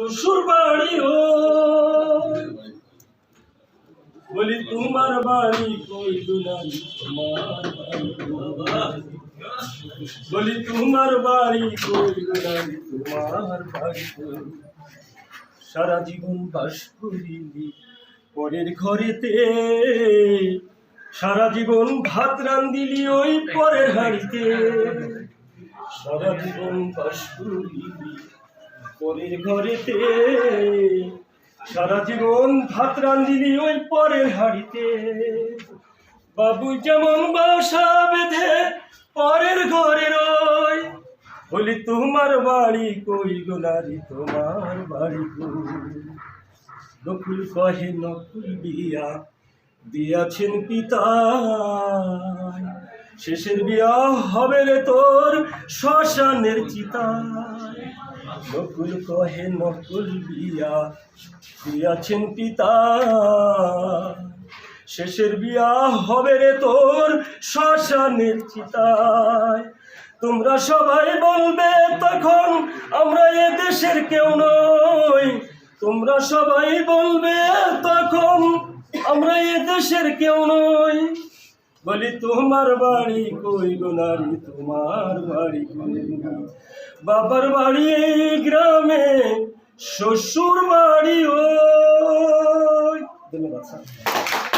শ্বশুর বাড়ি ও বলি তোমার বাড়ি কই দুলারি তোমার বাড়ি বলি তোমার বাড়ি কই দুলারি তোমার বাড়ি সারা জীবন বাস করিলি পরের ঘরেতে সারা জীবন ভাত রান্দিলি ওই পরের হাড়িতে সারা জীবন বাস করিলি পরের ঘরেতে সারা জীবন ভাত রান্দিলি ওই পরের হাড়িতে বাবু যেমন বাসা বেঁধে পরের ঘরে রয় বলি তোমার বাড়ি কই গোলারি তোমার বাড়ি কই নকুল কহে নকুল বিয়া দিয়াছেন পিতা শেষের বিয়া হবে রে তোর শ্মশানের চিতায় নকুল কহে নকুল বিয়া দিয়াছেন পিতা শেষের বিয়া হবে রে তোর শ্মশানের চিতায় তোমরা সবাই বলবে তখন আমরা এ দেশের কেউ নই তোমরা সবাই বলবে তখন আমরা এ দেশের কেউ নই বলি তোমার বাড়ি কই গোনারি তোমার বাড়ি কই বাবার বাড়ি এই গ্রামে শ্বশুর বাড়ি ওই ধন্যবাদ।